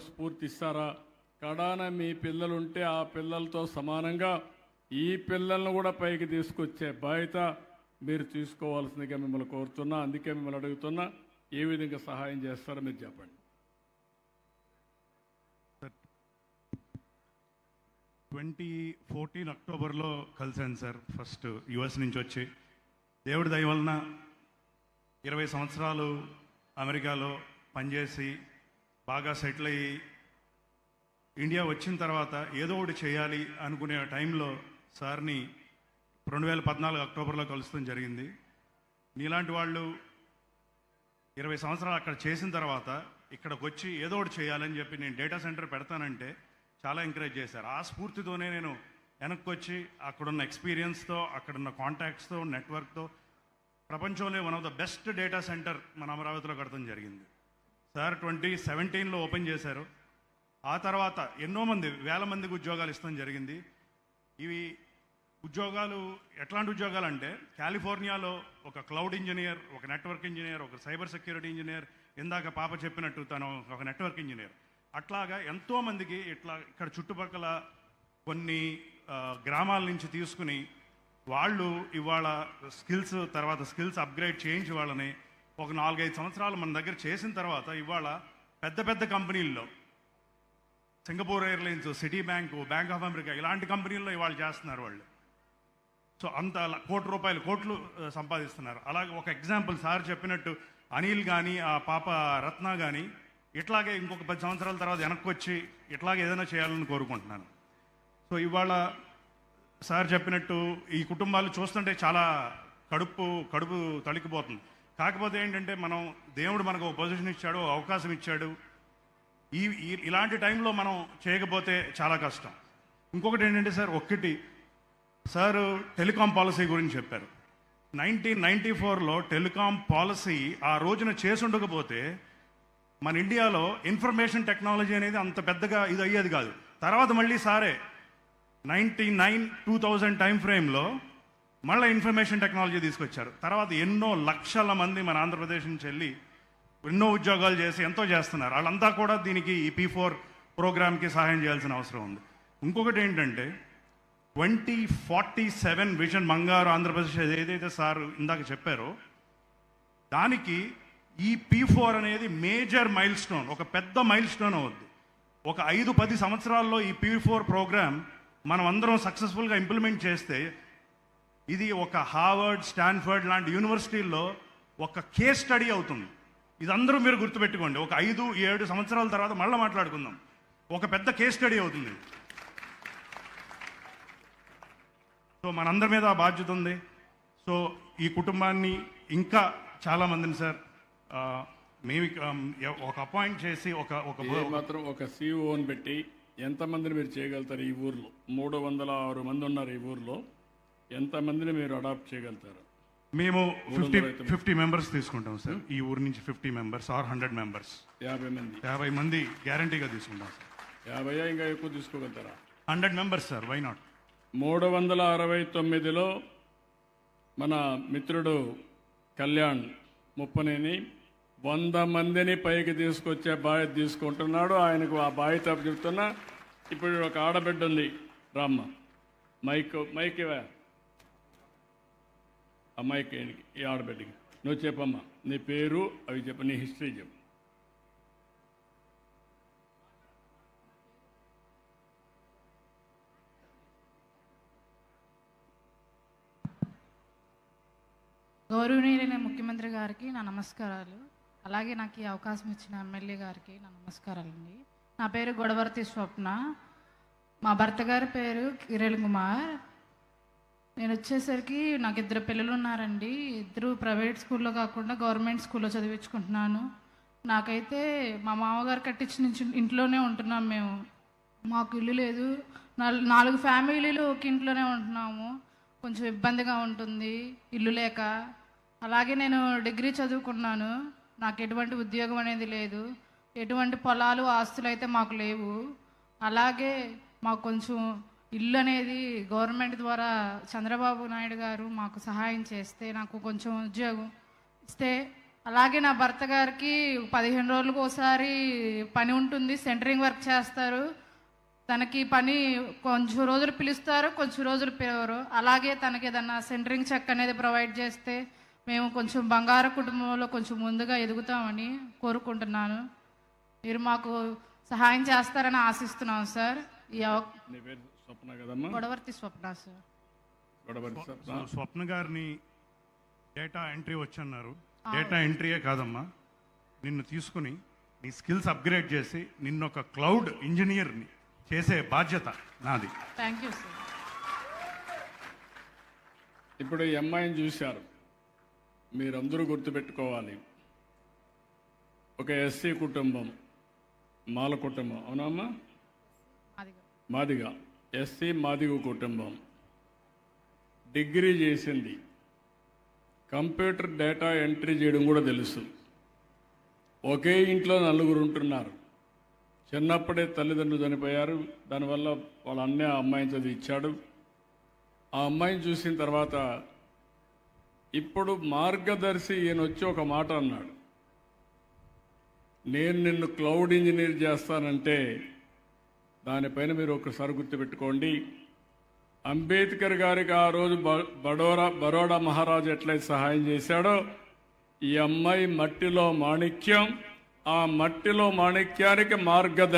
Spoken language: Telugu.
స్ఫూర్తి ఇస్తారా? కడాన మీ పిల్లలుంటే ఆ పిల్లలతో సమానంగా ఈ పిల్లలను కూడా పైకి తీసుకొచ్చే బాధ్యత మీరు తీసుకోవాల్సిందిగా మిమ్మల్ని కోరుతున్నా. అందుకే మిమ్మల్ని అడుగుతున్నా, ఏ విధంగా సహాయం చేస్తారో మీరు చెప్పండి. 2014 అక్టోబర్లో కలిశాను సార్. ఫస్ట్ యుఎస్ నుంచి వచ్చి దేవుడి దయ వలన 20 సంవత్సరాలు అమెరికాలో పనిచేసి బాగా సెటిల్ అయ్యి ఇండియా వచ్చిన తర్వాత ఏదో ఒకటి చేయాలి అనుకునే టైంలో సార్ని 2014 అక్టోబర్లో కలుస్తాం జరిగింది. నీలాంటి వాళ్ళు 20 సంవత్సరాలు అక్కడ చేసిన తర్వాత ఇక్కడికి వచ్చి ఏదో ఒకటి చేయాలని చెప్పి నేను డేటా సెంటర్ పెడతానంటే చాలా ఎంకరేజ్ చేశారు. ఆ స్ఫూర్తితోనే నేను వెనక్కి వచ్చి అక్కడున్న ఎక్స్పీరియన్స్తో, అక్కడున్న కాంటాక్ట్స్తో, నెట్వర్క్తో ప్రపంచంలో one of the best data centre మన అమరావతిలో కడతాం జరిగింది. సార్ 2017లో ఓపెన్ చేశారు. ఆ తర్వాత ఎన్నో మంది, వేల మందికి ఉద్యోగాలు ఇస్తాం జరిగింది. ఇవి ఉద్యోగాలు ఎట్లాంటి ఉద్యోగాలు అంటే, కాలిఫోర్నియాలో ఒక క్లౌడ్ ఇంజనీర్, ఒక నెట్వర్క్ ఇంజనీర్, ఒక సైబర్ సెక్యూరిటీ ఇంజనీర్, ఇందాక పాప చెప్పినట్టు తను ఒక నెట్వర్క్ ఇంజనీర్, అట్లాగా ఎంతోమందికి ఇట్లా ఇక్కడ చుట్టుపక్కల కొన్ని గ్రామాల నుంచి తీసుకుని వాళ్ళు ఇవాళ స్కిల్స్ అప్గ్రేడ్ చేయించి వాళ్ళని ఒక 4-5 సంవత్సరాలు మన దగ్గర చేసిన తర్వాత ఇవాళ పెద్ద పెద్ద కంపెనీల్లో, Singapore airlines, city bank, bank of America, ఇలాంటి కంపెనీల్లో ఇవాళ చేస్తున్నారు వాళ్ళు. సో అంత కోట్లు సంపాదిస్తున్నారు. అలాగే ఒక ఎగ్జాంపుల్ సార్ చెప్పినట్టు అనిల్ కానీ, ఆ పాప రత్న కానీ ఇట్లాగే ఇంకొక 10 సంవత్సరాల తర్వాత వెనక్కి వచ్చి ఇట్లాగే ఏదైనా చేయాలని కోరుకుంటున్నాను. సో ఇవాళ సార్ చెప్పినట్టు ఈ కుటుంబాలు చూస్తుంటే చాలా కడుపు తళికిపోతుంది. కాకపోతే ఏంటంటే దేవుడు మనకు ఒక పొజిషన్ ఇచ్చాడు, అవకాశం ఇచ్చాడు. ఇలాంటి టైంలో మనం చేయకపోతే చాలా కష్టం. ఇంకొకటి ఏంటంటే సార్ టెలికాం పాలసీ గురించి చెప్పారు. 1994లో టెలికాం పాలసీ ఆ రోజున చేసి ఉండకపోతే మన ఇండియాలో ఇన్ఫర్మేషన్ టెక్నాలజీ అనేది అంత పెద్దగా ఇది అయ్యేది కాదు. తర్వాత మళ్ళీ సారే 99-2000 టైం ఫ్రేమ్లో మళ్ళీ ఇన్ఫర్మేషన్ టెక్నాలజీ తీసుకొచ్చారు. తర్వాత ఎన్నో లక్షల మంది మన ఆంధ్రప్రదేశ్ నుంచి వెళ్ళి ఎన్నో ఉద్యోగాలు చేసి ఎంతో చేస్తున్నారు. వాళ్ళంతా కూడా దీనికి ఈ P4 ప్రోగ్రామ్కి సహాయం చేయాల్సిన అవసరం ఉంది. ఇంకొకటి ఏంటంటే 2047 విజన్ బంగారు ఆంధ్రప్రదేశ్ ఏదైతే సార్ ఇందాక చెప్పారో, దానికి ఈ P4 అనేది మేజర్ మైల్ స్టోన్, ఒక పెద్ద మైల్ స్టోన్ అవుద్ది. ఒక 5-10 సంవత్సరాల్లో ఈ P4 ప్రోగ్రామ్ మనం అందరం సక్సెస్ఫుల్గా ఇంప్లిమెంట్ చేస్తే ఇది ఒక హార్వర్డ్, స్టాన్ఫర్డ్ లాంటి యూనివర్సిటీల్లో ఒక కేస్ స్టడీ అవుతుంది. ఇదందరూ మీరు గుర్తుపెట్టుకోండి. ఒక 5-7 సంవత్సరాల తర్వాత మళ్ళీ మాట్లాడుకుందాం. ఒక పెద్ద కేస్ స్టడీ అవుతుంది. సో మనందరి మీద ఆ బాధ్యత ఉంది. సో ఈ కుటుంబాన్ని ఇంకా చాలామందిని సార్ మేము ఒక అపాయింట్ చేసి మాత్రం ఒక సిఇఓని పెట్టి ఎంతమందిని మీరు చేయగలుగుతారు? ఈ ఊర్లో 306 మంది ఉన్నారు. ఈ ఊర్లో ఎంతమందిని మీరు అడాప్ట్ చేయగలుగుతారు? మేము 50 మెంబర్స్ తీసుకుంటాం సార్. ఈ ఊరు నుంచి 50 మెంబర్స్ ఆర్ 100 మెంబర్స్, 50 మంది గ్యారంటీగా తీసుకుంటాం సార్. 50 ఇంకా ఎక్కువ తీసుకోగలుగుతారా? 100 మెంబర్స్ సార్, వై నాట్? 369లో మన మిత్రుడు కళ్యాణ్ ముప్పనేని 100 మందిని పైకి తీసుకొచ్చే బాధ్యత తీసుకుంటున్నాడు. ఆయనకు ఆ బాధ్యత చెప్తున్నా. ఇప్పుడు ఒక ఆడబిడ్డ ఉంది, రామ్మ, మైక్ ఇవా, ఆ మైక్ ఈ ఆడబిడ్డకి నువ్వు చెప్పమ్మా, నీ పేరు అవి చెప్పు, నీ హిస్టరీ చెప్పు. గౌరవనీయులైన ముఖ్యమంత్రి గారికి నా నమస్కారాలు. అలాగే నాకు ఈ అవకాశం ఇచ్చిన ఎమ్మెల్యే గారికి నా నమస్కారాలండి. నా పేరు గొడవర్తి స్వప్న. మా భర్త గారి పేరు కిరణ్ కుమార్. నేను వచ్చేసరికి నాకు 2 పిల్లలు ఉన్నారండి. 2 ప్రైవేట్ స్కూల్లో కాకుండా గవర్నమెంట్ స్కూల్లో చదివించుకుంటున్నాను. నాకైతే మా మామగారు కట్టించిన ఇంట్లోనే ఉంటున్నాం మేము. మాకు ఇల్లు లేదు. 4 ఫ్యామిలీలు ఒక ఇంట్లోనే ఉంటున్నాము. కొంచెం ఇబ్బందిగా ఉంటుంది ఇల్లు లేక. అలాగే నేను డిగ్రీ చదువుకున్నాను. నాకు ఎటువంటి ఉద్యోగం అనేది లేదు. ఎటువంటి పొలాలు, ఆస్తులు అయితే మాకు లేవు. అలాగే మాకు కొంచెం ఇల్లు అనేది గవర్నమెంట్ ద్వారా చంద్రబాబు నాయుడు గారు మాకు సహాయం చేస్తే నాకు కొంచెం ఉద్యోగం ఇస్తే, అలాగే నా భర్త గారికి 15 రోజులకు ఒకసారి పని ఉంటుంది, సెంటరింగ్ వర్క్ చేస్తారు. తనకి పని కొంచెం రోజులు పిలుస్తారు, కొంచెం రోజులు పిలవరు. అలాగే తనకి ఏదన్నా సెంటరింగ్ చెక్ అనేది ప్రొవైడ్ చేస్తే మేము కొంచెం బంగారు కుటుంబంలో కొంచెం ముందుగా ఎదుగుతామని కోరుకుంటున్నాను. మీరు మాకు సహాయం చేస్తారని ఆశిస్తున్నాం సార్. నీ పేరు స్వప్న కదమ్మా? గొడవర్తి స్వప్న సార్. గొడవరి స్వప్న. స్వప్న గారిని డేటా ఎంట్రీ వచ్చన్నారు. డేటా ఎంట్రీయే కాదమ్మా, నిన్ను తీసుకుని నీ స్కిల్స్ అప్గ్రేడ్ చేసి నిన్ను ఒక క్లౌడ్ ఇంజనీర్ని చేసే బాధ్యత నాది. Thank you sir. ఇప్పుడు ఈ అమ్మాయిని చూశారు, మీరందరూ గుర్తుపెట్టుకోవాలి. ఒక ఎస్సీ కుటుంబం, మాల కుటుంబం, అవునమ్మా? మాదిగ, ఎస్సీ మాదిగ కుటుంబం, డిగ్రీ చేసింది, కంప్యూటర్ డేటా ఎంట్రీ చేయడం కూడా తెలుసు. ఒకే ఇంట్లో 4 ఉంటున్నారు. చిన్నప్పుడే తల్లిదండ్రులు చనిపోయారు. దానివల్ల వాళ్ళ అన్నే ఆ అమ్మాయిని చదివిచ్చాడు. ఆ అమ్మాయిని చూసిన తర్వాత ఇప్పుడు మార్గదర్శి ఈయన వచ్చి ఒక మాట అన్నాడు, నేను నిన్ను క్లౌడ్ ఇంజనీర్ చేస్తానంటే దానిపైన మీరు ఒకసారి గుర్తుపెట్టుకోండి. అంబేద్కర్ గారికి ఆ రోజు బరోడా మహారాజు ఎట్లయితే సహాయం చేశాడో, ఈ అమ్మాయి మట్టిలో మాణిక్యం, ఆ మట్టిలో మాణిక్యానికి మార్గదర్శి.